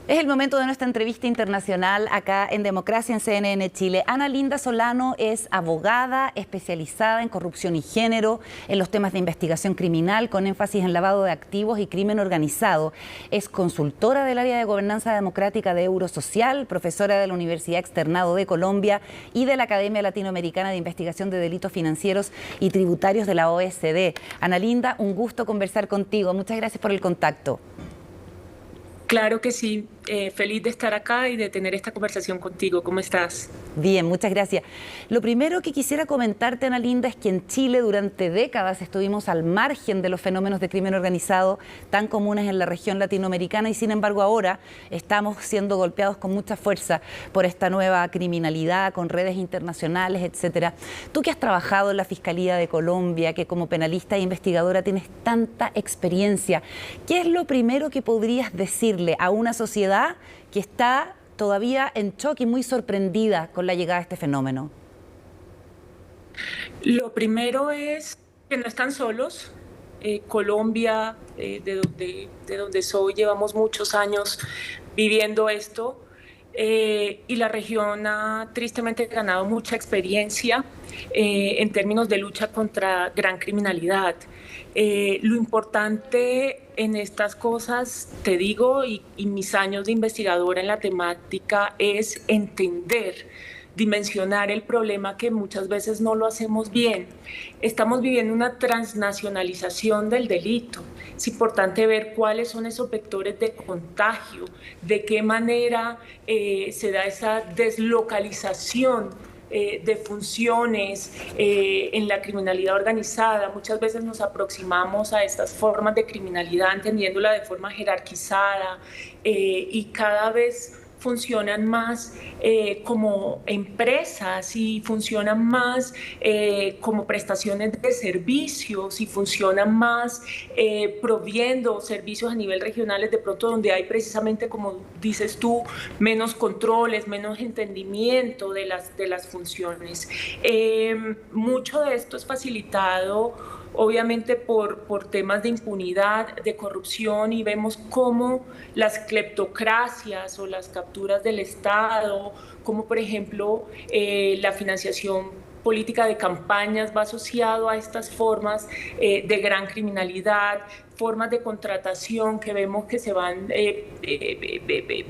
Es el momento de nuestra entrevista internacional acá en Democracia en CNN Chile. Ana Linda Solano es abogada especializada en corrupción y género, en los temas de investigación criminal con énfasis en lavado de activos y crimen organizado. Es consultora del área de gobernanza democrática de Eurosocial, profesora de la Universidad Externado de Colombia y de la Academia Latinoamericana de Investigación de Delitos Financieros y Tributarios de la OECD. Ana Linda, un gusto conversar contigo. Muchas gracias por el contacto. Claro que sí, feliz de estar acá y de tener esta conversación contigo. ¿Cómo estás? Bien, muchas gracias. Lo primero que quisiera comentarte, Ana Linda, es que en Chile durante décadas estuvimos al margen de los fenómenos de crimen organizado tan comunes en la región latinoamericana y sin embargo ahora estamos siendo golpeados con mucha fuerza por esta nueva criminalidad, con redes internacionales, etcétera. Tú que has trabajado en la Fiscalía de Colombia, que como penalista e investigadora tienes tanta experiencia, ¿qué es lo primero que podrías decirle a una sociedad que está todavía en shock y muy sorprendida con la llegada de este fenómeno? Lo primero es que no están solos. Colombia, de donde soy, llevamos muchos años viviendo esto y la región ha tristemente ganado mucha experiencia en términos de lucha contra gran criminalidad. Lo importante en estas cosas, te digo, y mis años de investigadora en la temática es entender, dimensionar el problema que muchas veces no lo hacemos bien. Estamos viviendo una transnacionalización del delito. Es importante ver cuáles son esos vectores de contagio, de qué manera se da esa deslocalización de funciones en la criminalidad organizada. Muchas veces nos aproximamos a estas formas de criminalidad entendiéndola de forma jerarquizada y cada vez funcionan más como empresas y funcionan más como prestaciones de servicios y funcionan más proviendo servicios a nivel regionales, de pronto donde hay precisamente, como dices tú, menos controles, menos entendimiento de las funciones. Mucho de esto es facilitado obviamente por temas de impunidad, de corrupción, y vemos cómo las cleptocracias o las capturas del Estado, como por ejemplo la financiación política de campañas va asociado a estas formas de gran criminalidad, formas de contratación que vemos que se van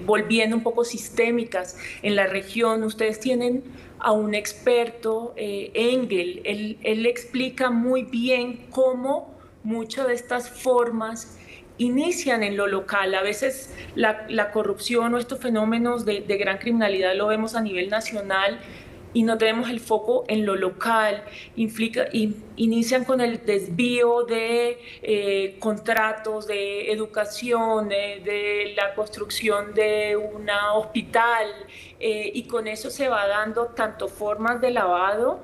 volviendo un poco sistémicas en la región. Ustedes tienen a un experto, Engel, él explica muy bien cómo muchas de estas formas inician en lo local. A veces la corrupción o estos fenómenos de gran criminalidad lo vemos a nivel nacional y no tenemos el foco en lo local. Inician con el desvío de contratos de educación, de la construcción de un hospital, y con eso se va dando tanto formas de lavado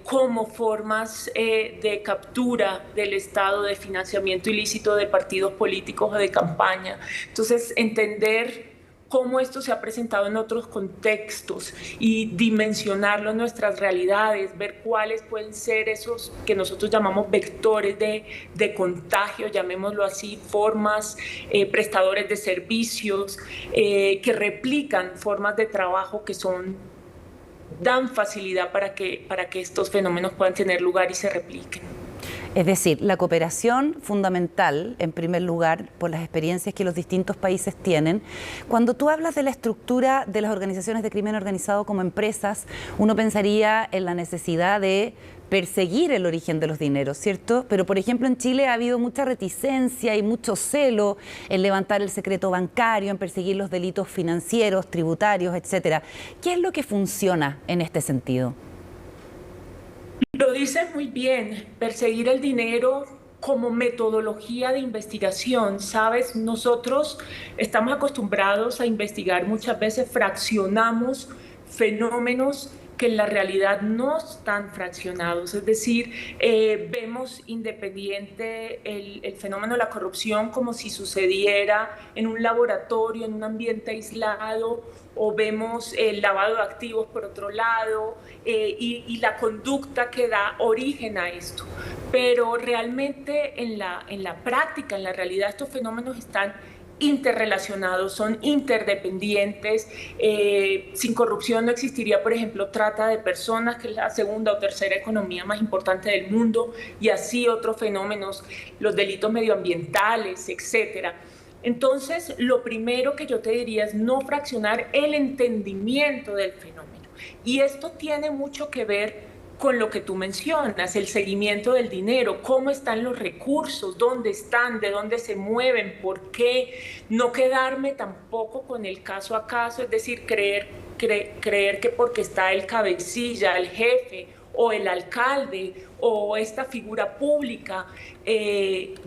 como formas de captura del Estado, de financiamiento ilícito de partidos políticos o de campaña. Entonces, entender cómo esto se ha presentado en otros contextos y dimensionarlo en nuestras realidades, ver cuáles pueden ser esos que nosotros llamamos vectores de contagio, llamémoslo así, formas, prestadores de servicios que replican formas de trabajo que dan facilidad para que estos fenómenos puedan tener lugar y se repliquen. Es decir, la cooperación fundamental, en primer lugar, por las experiencias que los distintos países tienen. Cuando tú hablas de la estructura de las organizaciones de crimen organizado como empresas, uno pensaría en la necesidad de perseguir el origen de los dineros, ¿cierto? Pero, por ejemplo, en Chile ha habido mucha reticencia y mucho celo en levantar el secreto bancario, en perseguir los delitos financieros, tributarios, etcétera. ¿Qué es lo que funciona en este sentido? Lo dices muy bien, perseguir el dinero como metodología de investigación. Sabes, nosotros estamos acostumbrados a investigar, muchas veces fraccionamos fenómenos que en la realidad no están fraccionados, es decir, vemos independiente el fenómeno de la corrupción como si sucediera en un laboratorio, en un ambiente aislado, o vemos el lavado de activos por otro lado, y la conducta que da origen a esto. Pero realmente en la práctica, en la realidad, estos fenómenos están interrelacionados, son interdependientes. Sin corrupción no existiría, por ejemplo, trata de personas, que es la segunda o tercera economía más importante del mundo, y así otros fenómenos, los delitos medioambientales, etcétera. Entonces, lo primero que yo te diría es no fraccionar el entendimiento del fenómeno. Y esto tiene mucho que ver con lo que tú mencionas, el seguimiento del dinero, cómo están los recursos, dónde están, de dónde se mueven, por qué. No quedarme tampoco con el caso a caso, es decir, creer que porque está el cabecilla, el jefe o el alcalde o esta figura pública,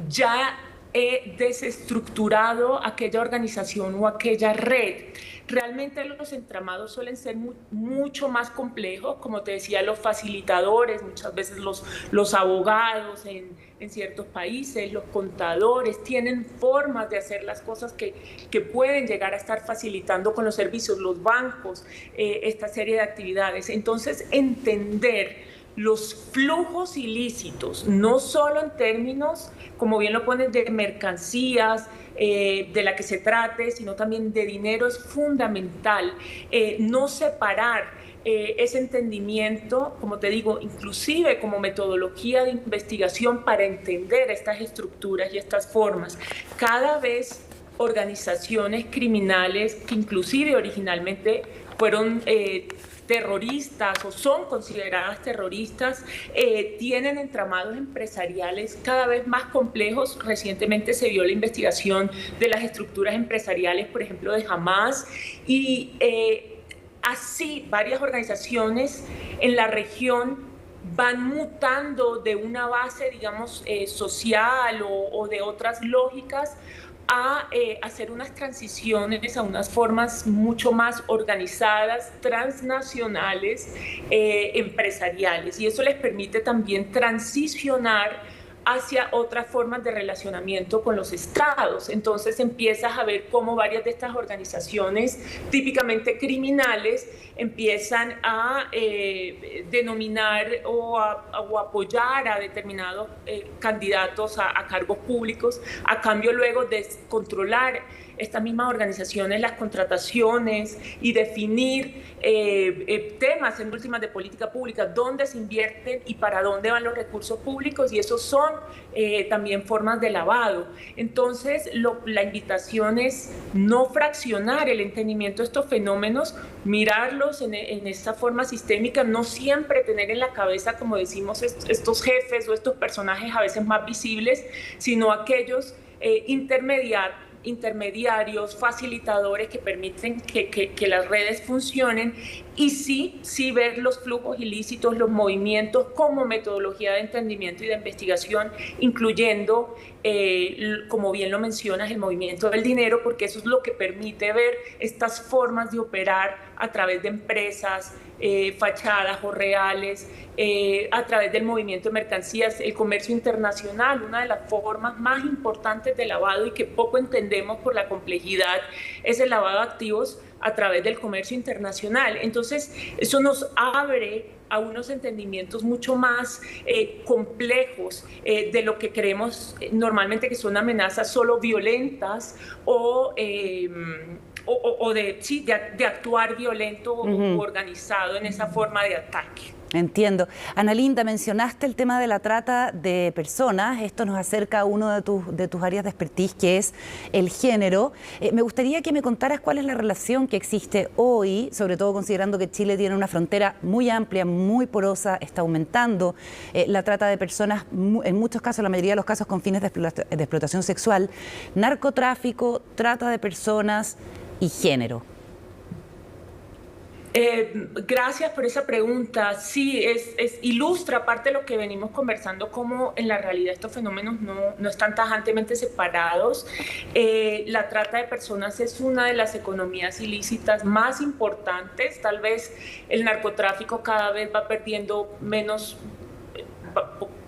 ya he desestructurado aquella organización o aquella red. Realmente los entramados suelen ser mucho más complejos, como te decía, los facilitadores, muchas veces los abogados en ciertos países, los contadores, tienen formas de hacer las cosas que pueden llegar a estar facilitando con los servicios, los bancos, esta serie de actividades. Entonces, entender los flujos ilícitos, no solo en términos, como bien lo pones, de mercancías, de la que se trate, sino también de dinero, es fundamental. No separar ese entendimiento, como te digo, inclusive como metodología de investigación para entender estas estructuras y estas formas. Cada vez organizaciones criminales que inclusive originalmente fueron terroristas o son consideradas terroristas, tienen entramados empresariales cada vez más complejos. Recientemente se vio la investigación de las estructuras empresariales, por ejemplo, de Hamas, y así varias organizaciones en la región van mutando de una base, digamos, social o de otras lógicas a hacer unas transiciones a unas formas mucho más organizadas, transnacionales, empresariales. Y eso les permite también transicionar hacia otras formas de relacionamiento con los estados. Entonces empiezas a ver cómo varias de estas organizaciones típicamente criminales empiezan a denominar o apoyar a determinados candidatos a cargos públicos, a cambio luego de controlar estas mismas organizaciones las contrataciones y definir temas en últimas de política pública, dónde se invierten y para dónde van los recursos públicos, y esos son también formas de lavado. Entonces, la invitación es no fraccionar el entendimiento de estos fenómenos, mirarlos en esta forma sistémica, no siempre tener en la cabeza, como decimos, estos jefes o estos personajes a veces más visibles, sino aquellos intermediarios, facilitadores que permiten que las redes funcionen, y sí ver los flujos ilícitos, los movimientos como metodología de entendimiento y de investigación, incluyendo, como bien lo mencionas, el movimiento del dinero, porque eso es lo que permite ver estas formas de operar a través de empresas, fachadas o reales, a través del movimiento de mercancías, el comercio internacional. Una de las formas más importantes de lavado y que poco entendemos por la complejidad es el lavado de activos a través del comercio internacional. Entonces, eso nos abre a unos entendimientos mucho más complejos de lo que creemos normalmente que son amenazas solo violentas o de actuar violento o organizado en esa forma de ataque. Entiendo. Ana Linda, mencionaste el tema de la trata de personas. Esto nos acerca a uno de tus áreas de expertise, que es el género. Me gustaría que me contaras cuál es la relación que existe hoy, sobre todo considerando que Chile tiene una frontera muy amplia, muy porosa, está aumentando la trata de personas, en muchos casos, la mayoría de los casos con fines de explotación sexual, narcotráfico, trata de personas y género. Gracias por esa pregunta. Sí, ilustra parte de lo que venimos conversando, cómo en la realidad estos fenómenos no están tajantemente separados. La trata de personas es una de las economías ilícitas más importantes. Tal vez el narcotráfico cada vez va perdiendo menos,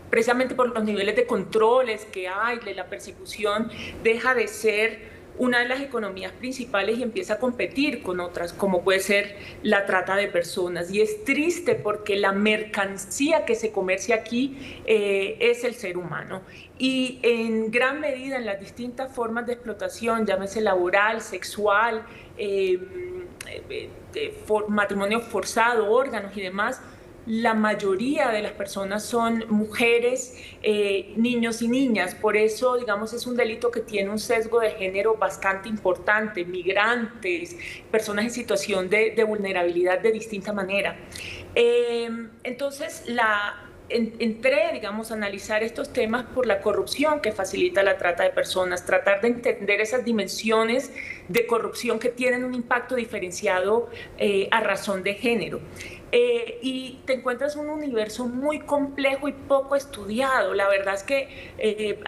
precisamente por los niveles de controles que hay, la persecución deja de ser una de las economías principales y empieza a competir con otras, como puede ser la trata de personas. Y es triste porque la mercancía que se comercia aquí es el ser humano. Y en gran medida en las distintas formas de explotación, llámese laboral, sexual, matrimonio forzado, órganos y demás, la mayoría de las personas son mujeres, niños y niñas. Por eso, digamos, es un delito que tiene un sesgo de género bastante importante, migrantes, personas en situación de vulnerabilidad de distinta manera. Entonces, entré, digamos, a analizar estos temas por la corrupción que facilita la trata de personas, tratar de entender esas dimensiones de corrupción que tienen un impacto diferenciado a razón de género. Y te encuentras un universo muy complejo y poco estudiado. La verdad es que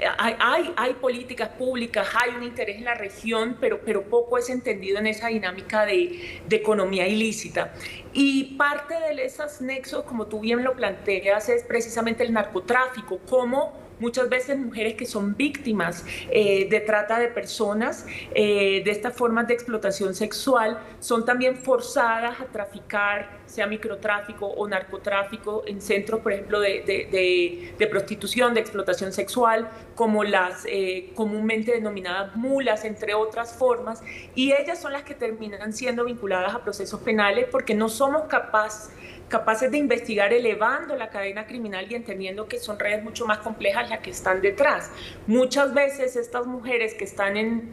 hay políticas públicas, hay un interés en la región, pero poco es entendido en esa dinámica de economía ilícita. Y parte de esos nexos, como tú bien lo planteas, es precisamente el narcotráfico, cómo muchas veces mujeres que son víctimas de trata de personas, de estas formas de explotación sexual, son también forzadas a traficar, sea microtráfico o narcotráfico, en centros, por ejemplo, de prostitución, de explotación sexual, como las comúnmente denominadas mulas, entre otras formas, y ellas son las que terminan siendo vinculadas a procesos penales porque no somos capaces de investigar elevando la cadena criminal y entendiendo que son redes mucho más complejas las que están detrás. Muchas veces estas mujeres que están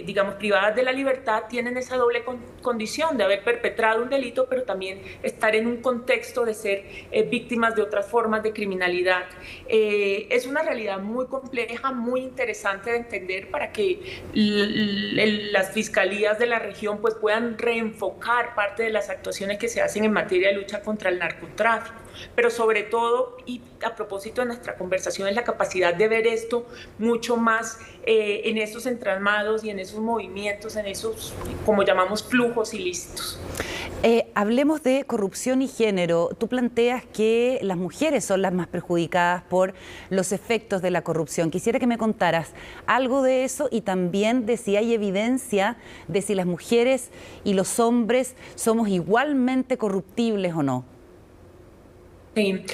digamos, privadas de la libertad tienen esa doble condición de haber perpetrado un delito, pero también estar en un contexto de ser víctimas de otras formas de criminalidad. Es una realidad muy compleja, muy interesante de entender para que las fiscalías de la región pues, puedan reenfocar parte de las actuaciones que se hacen en materia de lucha contra el narcotráfico, pero sobre todo, y a propósito de nuestra conversación, es la capacidad de ver esto mucho más en esos entramados y en esos movimientos, en esos, como llamamos, flujos ilícitos. Hablemos de corrupción y género. Tú planteas que las mujeres son las más perjudicadas por los efectos de la corrupción. Quisiera que me contaras algo de eso y también de si hay evidencia de si las mujeres y los hombres somos igualmente corruptibles o no. Sí.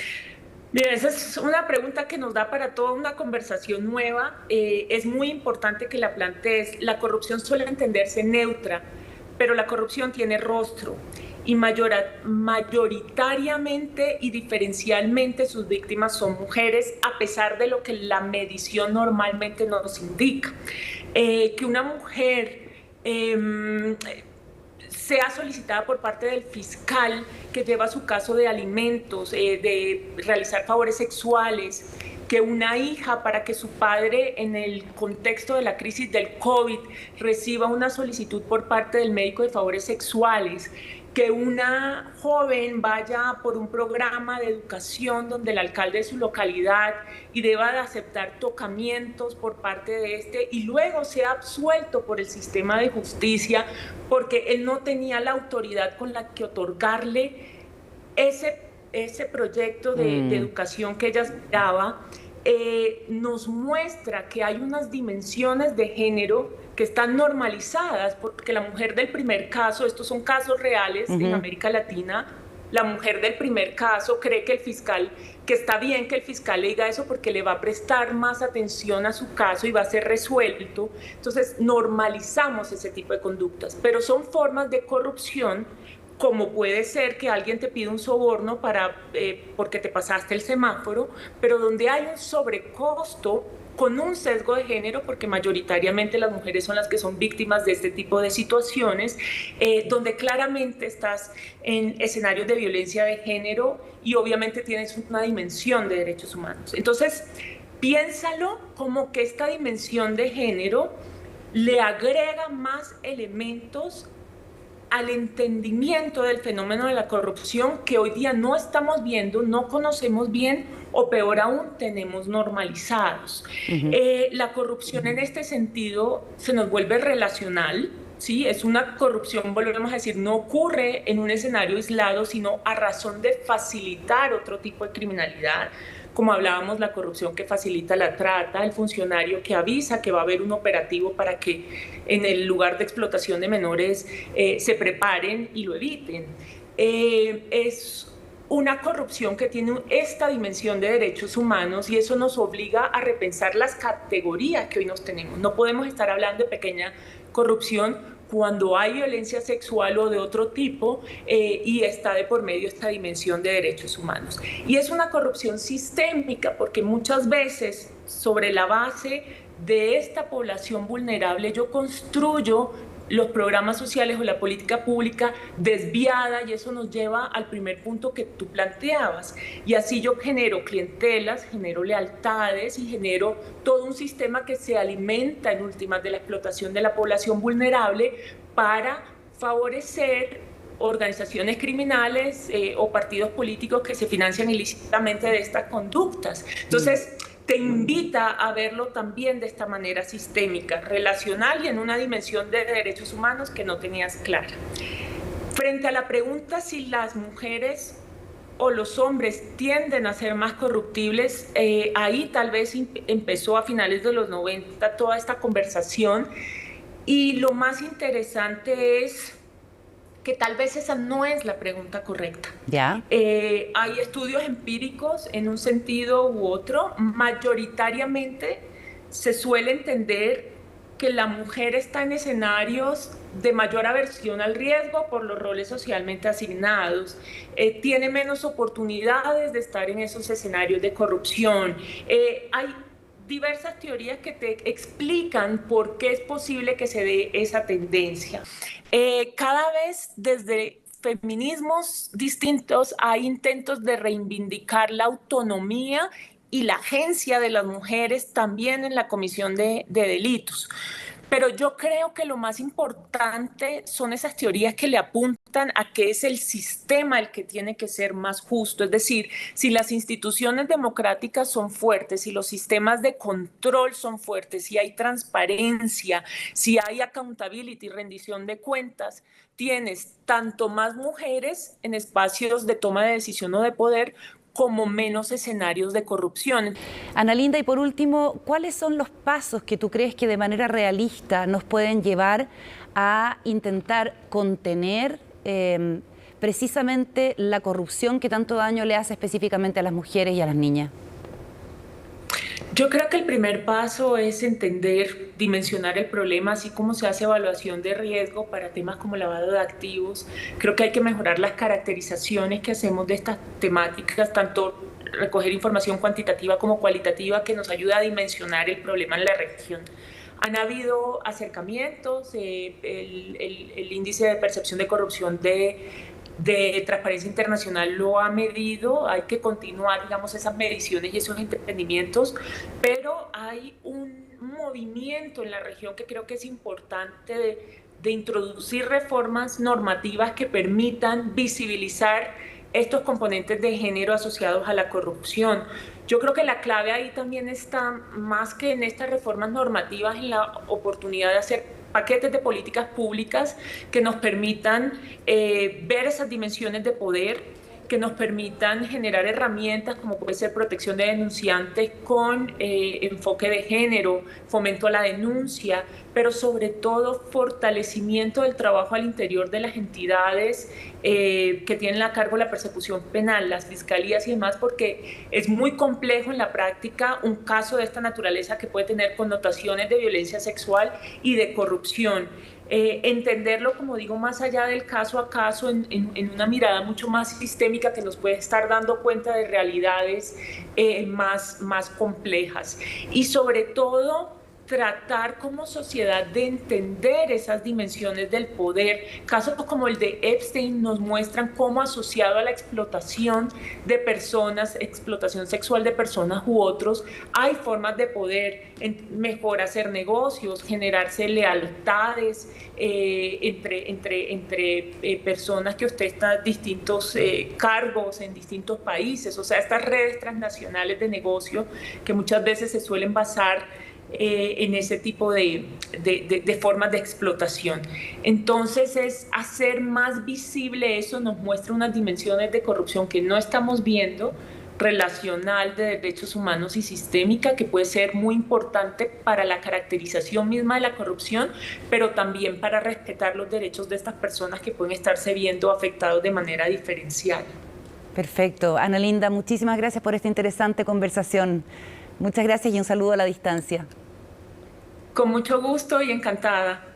Mira, esa es una pregunta que nos da para toda una conversación nueva. Es muy importante que la plantees. La corrupción suele entenderse neutra, pero la corrupción tiene rostro y mayoritariamente y diferencialmente sus víctimas son mujeres, a pesar de lo que la medición normalmente nos indica. Que una mujer sea solicitada por parte del fiscal que lleva su caso de alimentos, de realizar favores sexuales, que una hija para que su padre en el contexto de la crisis del COVID reciba una solicitud por parte del médico de favores sexuales, que una joven vaya por un programa de educación donde el alcalde de su localidad y deba de aceptar tocamientos por parte de este y luego sea absuelto por el sistema de justicia porque él no tenía la autoridad con la que otorgarle ese proyecto de educación que ella esperaba, nos muestra que hay unas dimensiones de género que están normalizadas, porque la mujer del primer caso, estos son casos reales en América Latina, la mujer del primer caso cree que que está bien que el fiscal le diga eso porque le va a prestar más atención a su caso y va a ser resuelto. Entonces normalizamos ese tipo de conductas, pero son formas de corrupción, como puede ser que alguien te pida un soborno porque te pasaste el semáforo, pero donde hay un sobrecosto con un sesgo de género, porque mayoritariamente las mujeres son las que son víctimas de este tipo de situaciones, donde claramente estás en escenarios de violencia de género y obviamente tienes una dimensión de derechos humanos. Entonces, piénsalo como que esta dimensión de género le agrega más elementos al entendimiento del fenómeno de la corrupción que hoy día no estamos viendo, no conocemos bien o peor aún tenemos normalizados. La corrupción en este sentido se nos vuelve relacional, ¿sí? Es una corrupción, volvemos a decir, no ocurre en un escenario aislado, sino a razón de facilitar otro tipo de criminalidad. como hablábamos, la corrupción que facilita la trata, el funcionario que avisa que va a haber un operativo para que en el lugar de explotación de menores se preparen y lo eviten. Es una corrupción que tiene esta dimensión de derechos humanos y eso nos obliga a repensar las categorías que hoy nos tenemos. No podemos estar hablando de pequeña corrupción cuando hay violencia sexual o de otro tipo y está de por medio esta dimensión de derechos humanos. Y es una corrupción sistémica porque muchas veces sobre la base de esta población vulnerable yo construyo los programas sociales o la política pública desviada y eso nos lleva al primer punto que tú planteabas. Y así yo genero clientelas, genero lealtades y genero todo un sistema que se alimenta en últimas de la explotación de la población vulnerable para favorecer organizaciones criminales o partidos políticos que se financian ilícitamente de estas conductas. Entonces, te invita a verlo también de esta manera sistémica, relacional y en una dimensión de derechos humanos que no tenías clara. Frente a la pregunta si las mujeres o los hombres tienden a ser más corruptibles, ahí tal vez empezó a finales de los 90 toda esta conversación y lo más interesante es que tal vez esa no es la pregunta correcta. ¿Ya? Hay estudios empíricos en un sentido u otro. Mayoritariamente se suele entender que la mujer está en escenarios de mayor aversión al riesgo por los roles socialmente asignados, tiene menos oportunidades de estar en esos escenarios de corrupción. Hay diversas teorías que te explican por qué es posible que se dé esa tendencia. Cada vez desde feminismos distintos hay intentos de reivindicar la autonomía y la agencia de las mujeres también en la comisión de delitos. Pero yo creo que lo más importante son esas teorías que le apuntan a que es el sistema el que tiene que ser más justo. Es decir, si las instituciones democráticas son fuertes, si los sistemas de control son fuertes, si hay transparencia, si hay accountability, rendición de cuentas, tienes tanto más mujeres en espacios de toma de decisión o de poder, como menos escenarios de corrupción. Ana Linda, y por último, ¿cuáles son los pasos que tú crees que de manera realista nos pueden llevar a intentar contener precisamente la corrupción que tanto daño le hace específicamente a las mujeres y a las niñas? Yo creo que el primer paso es entender, dimensionar el problema, así como se hace evaluación de riesgo para temas como lavado de activos. Creo que hay que mejorar las caracterizaciones que hacemos de estas temáticas, tanto recoger información cuantitativa como cualitativa que nos ayuda a dimensionar el problema en la región. Han habido acercamientos, el índice de percepción de corrupción de Transparencia Internacional lo ha medido, hay que continuar, digamos, esas mediciones y esos entendimientos, pero hay un movimiento en la región que creo que es importante de introducir reformas normativas que permitan visibilizar estos componentes de género asociados a la corrupción. Yo creo que la clave ahí también está, más que en estas reformas normativas, en la oportunidad de hacer paquetes de políticas públicas que nos permitan ver esas dimensiones de poder, que nos permitan generar herramientas como puede ser protección de denunciantes con enfoque de género, fomento a la denuncia, pero sobre todo fortalecimiento del trabajo al interior de las entidades que tienen a cargo la persecución penal, las fiscalías y demás, porque es muy complejo en la práctica un caso de esta naturaleza que puede tener connotaciones de violencia sexual y de corrupción. Entenderlo, como digo, más allá del caso a caso, en una mirada mucho más sistémica que nos puede estar dando cuenta de realidades más complejas. Y sobre todo, tratar como sociedad de entender esas dimensiones del poder. Casos como el de Epstein nos muestran cómo asociado a la explotación de personas, explotación sexual de personas u otros, hay formas de poder, mejor hacer negocios, generarse lealtades entre personas que ostentan distintos cargos en distintos países. O sea, estas redes transnacionales de negocio que muchas veces se suelen basar en ese tipo de formas de explotación. Entonces es hacer más visible eso, nos muestra unas dimensiones de corrupción que no estamos viendo, relacional de derechos humanos y sistémica que puede ser muy importante para la caracterización misma de la corrupción, pero también para respetar los derechos de estas personas que pueden estarse viendo afectados de manera diferencial. Perfecto. Ana Linda, muchísimas gracias por esta interesante conversación. Muchas gracias y un saludo a la distancia. Con mucho gusto y encantada.